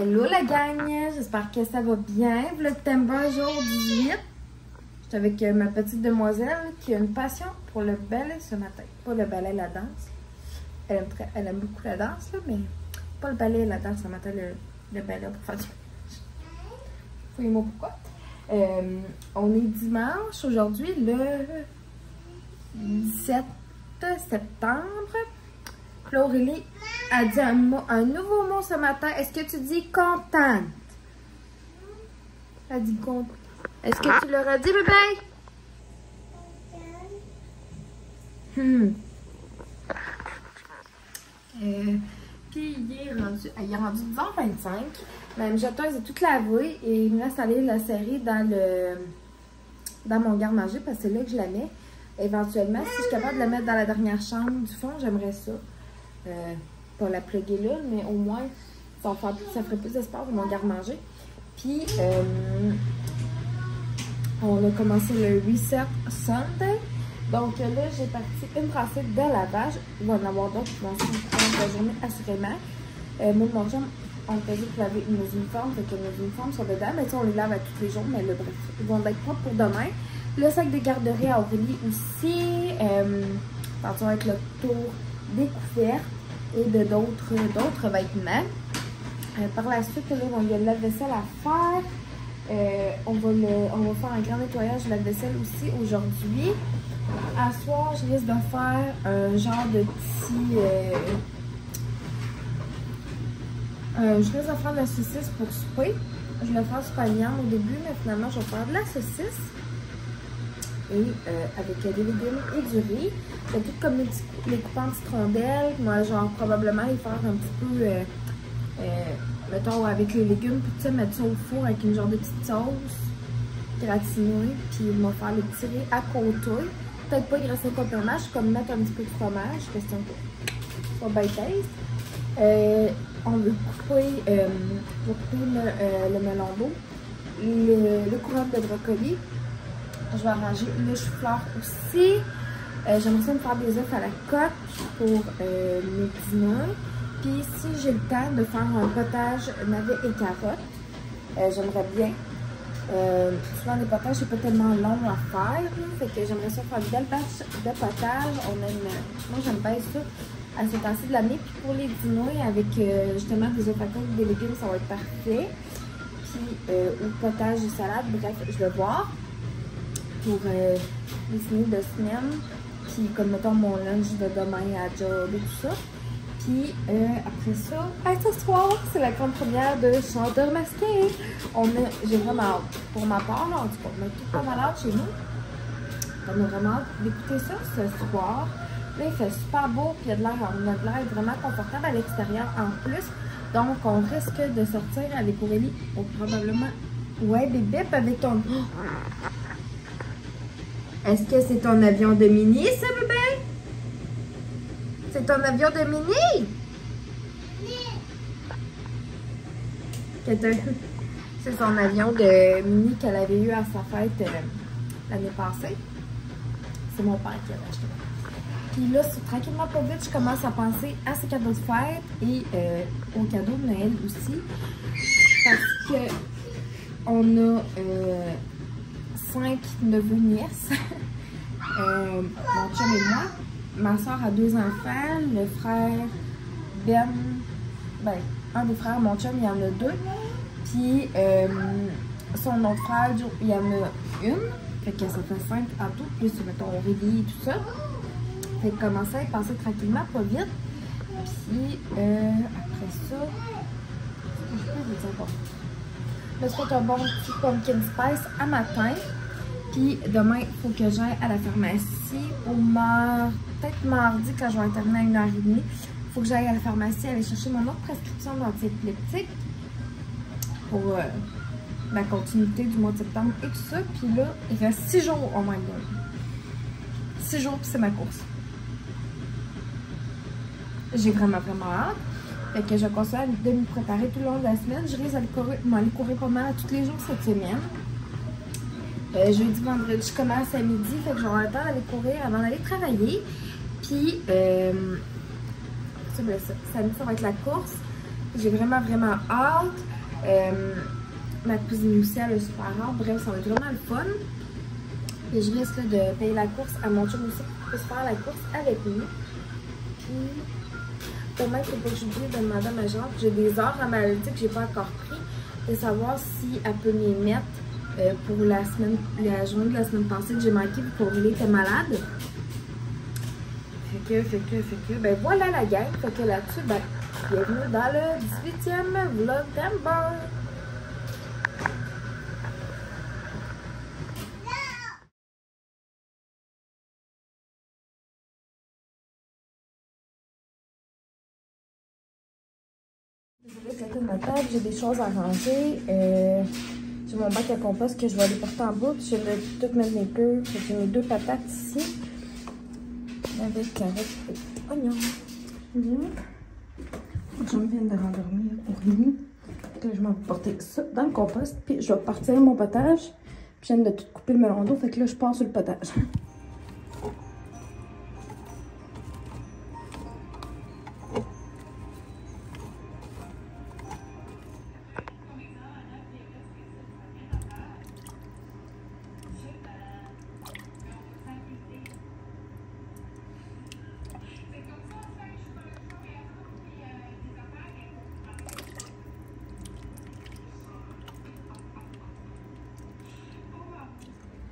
Hello la gang, j'espère que ça va bien. Vlogtember jour 18. J'étais avec ma petite demoiselle qui a une passion pour le ballet ce matin. Pas le ballet, la danse. Elle aime beaucoup la danse, là, mais pas le ballet et la danse ce matin, le ballet pour faire du ménage. Fouillez-moi pourquoi. On est dimanche, aujourd'hui le 17 septembre. Puis là, Aurélie a dit un nouveau mot ce matin. Est-ce que tu dis contente? Elle dit contente. Est-ce que tu leur as dit, bébé? Puis il est rendu 10h25. Ma mijoteuse est toute lavée et il me laisse aller la série dans mon garde-manger parce que c'est là que je la mets. Éventuellement, si je suis capable de la mettre dans la dernière chambre du fond, j'aimerais ça. Pas la plugger là, mais au moins ça ferait plus d'espace pour mon garde-manger. Puis on a commencé le Reset Sunday. Donc là, j'ai parti une brassée de lavage. Il va y en avoir d'autres qui vont suivre la journée assurément. Moi et mon chum, on faisait pour laver nos uniformes, fait que nos uniformes sont dedans, mais on les lave à tous les jours, mais le bref, ils vont être propres pour demain. Le sac de garderie à Aurélie aussi. Partir avec le tour découvert et de d'autres vêtements. Par la suite, là, il y a le lave-vaisselle à faire. On va faire un grand nettoyage de lave-vaisselle aussi aujourd'hui. À soir, je risque de faire un genre de petit... je risque de faire de la saucisse pour souper. Je voulais faire super viande au début, mais finalement, je vais faire de la saucisse. Et avec des légumes et du riz. C'est tout comme les coupes en petites rondelles. Moi, genre, probablement les faire un petit peu, mettons, avec les légumes, puis tu sais, mettre ça au four avec une genre de petite sauce gratinée. Puis, il va faire le petit riz à côté. Peut-être pas graisser complètement, je suis comme mettre un petit peu de fromage, question que ça soit bien taste. On veut couper, le melon d'eau, le couronne de brocoli. Je vais arranger le chou-fleur aussi. J'aimerais ça me faire des œufs à la coque pour mes dîners. Puis si j'ai le temps de faire un potage navets et carottes, j'aimerais bien. Souvent les potages, c'est pas tellement long à faire. Fait que j'aimerais ça faire une belle batch de potage. Moi j'aime bien ça à ce temps-ci de l'année. Puis pour les dîners, avec justement des œufs à coque et des légumes, ça va être parfait. Puis au potage et salade, bref, je vais voir. Pour les dîners de semaine, puis comme mettons mon lunch de demain à job et tout ça. Puis après ça, ce soir, c'est la grande première de Chanteur Masqué. J'ai vraiment hâte. Pour ma part, là, en tout cas, on a tout pas mal hâte chez nous. On a vraiment hâte d'écouter ça ce soir. Là, il fait super beau, puis on a de l'air vraiment confortable à l'extérieur en plus. Donc, on risque de sortir avec Aurélie, ou probablement, ouais, bébé, avec ton... Est-ce que c'est ton avion de Mini, ça, bébé? C'est ton avion de Mini? C'est son avion de Mini qu'elle avait eu à sa fête l'année passée. C'est mon père qui l'avait acheté. Puis là, tranquillement, pas vite, je commence à penser à ses cadeaux de fête et aux cadeaux de Noël aussi. Parce que on a... 5 neveux nièces. Mon chum et moi. Ma soeur a 2 enfants. Le frère Ben, un des frères, mon chum, il y en a 2. Puis son autre frère, il y en a une. Fait que ça fait 5 en tout. Plus, mettons, Aurélie et tout ça. Fait que commencer à y passer tranquillement, pas vite. Puis après ça, je peux vous dire bon. Je me souhaite un bon petit pumpkin spice à matin. Puis demain, il faut que j'aille à la pharmacie peut-être mardi quand je vais terminer à 1h30. Il faut que j'aille à la pharmacie aller chercher mon autre prescription d'antiépileptique pour la continuité du mois de septembre et tout ça. Puis là, il reste 6 jours au moins. 6 jours, puis c'est ma course. J'ai vraiment hâte. Fait que je conseille de me préparer tout le long de la semaine. Je risque d'aller courir pas mal tous les jours cette semaine. Jeudi, vendredi, je commence à midi. Fait que j'aurai le temps d'aller courir avant d'aller travailler. Puis, samedi, ça va être la course. J'ai vraiment hâte. Ma cousine aussi, elle a super hâte. Bref, ça va être vraiment le fun. Et je risque de payer la course à mon chum aussi pour qu'il puisse faire la course avec nous. Puis, demain, il faut pas que j'oublie de demander à ma genre. J'ai des heures à maladie que j'ai pas encore pris. De savoir si elle peut m'y mettre pour la journée de la semaine passée que j'ai manqué pour qu'Aurélie était malade. Fait que, ben voilà la gang. Fait que là-dessus, ben, bienvenue dans le 18e vlog d'Amber. Désolée, c'était ma table, j'ai des choses à ranger. J'ai mon bac à compost que je vais aller porter en bas. Puis je vais tout mettre mes queues. J'ai mes 2 patates ici. Avec carottes et oignons. Je me viens de rendormir pour lui. Là, je m'en vais porter ça dans le compost. Puis je vais partir mon potage. Puis je viens de tout couper le melon d'eau. Fait que là, je pars sur le potage.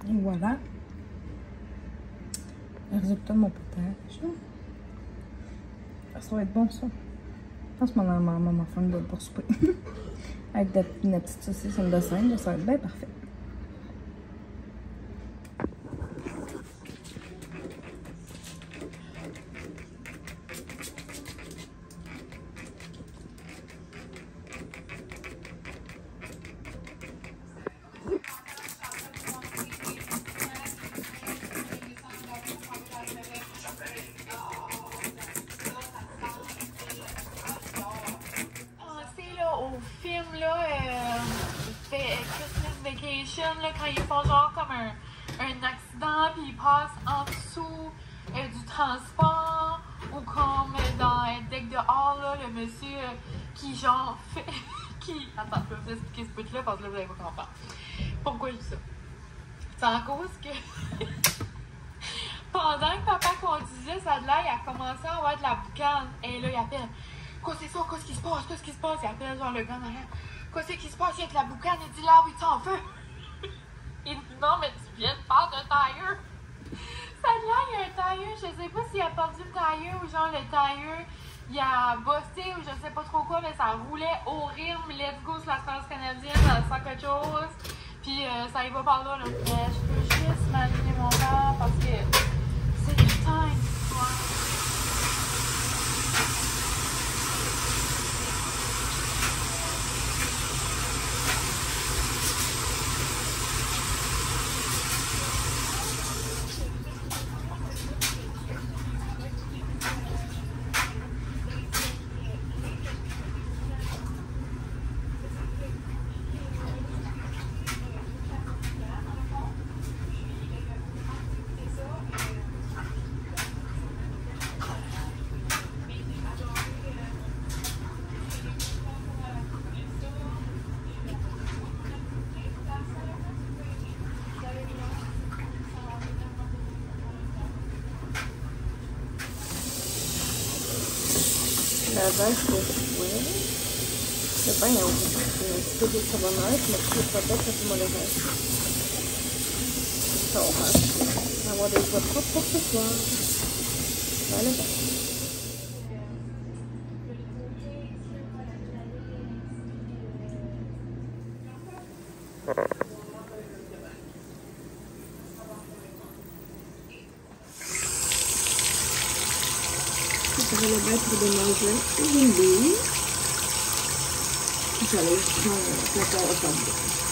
Et voilà le résultat de mon potage. Ça va être bon, ça. Je pense que maman fait une bonne pour souper. Avec une petite saucisse en dessin, ça va être bien parfait. Christmas Vacation, là, quand ils font genre comme un accident puis ils passent en dessous du transport, ou comme dans Deck dehors, là, le monsieur qui genre fait... Attends, je vais vous expliquer ce bout-là parce que là vous allez pas comprendre. Pourquoi je dis ça? C'est en cause que pendant que papa conduisait, ça de là, il a commencé à avoir de la boucane. Et là, il appelle. Quoi c'est ça? Qu'est-ce qui se passe? Qu'est-ce qui se passe? Il appelle genre le gars derrière. Qu'est-ce qui se passe? Il y a de la boucane. Il dit l'arbre, il est en feu. Il dit non, mais tu viens de faire un tailleur. Ça de là, il y a un tailleur. Je sais pas s'il a perdu le tailleur ou genre le tailleur, il a bossé ou je sais pas trop quoi, mais ça roulait au rythme. Let's go sur la France canadienne, sans quelque chose. Puis ça y va par là. Mais je peux juste m'aligner mon verre parce que c'est du temps. La vache au fouet. Le pain est au bout. C'est un petit peu de savonnage, mais tout le potage, ça fait mauvais vache. Ça, on va avoir des voies propres pour ce soir. Voilà. Je vais le mettre de manger une bille. J'allais prendre la carotte en bas.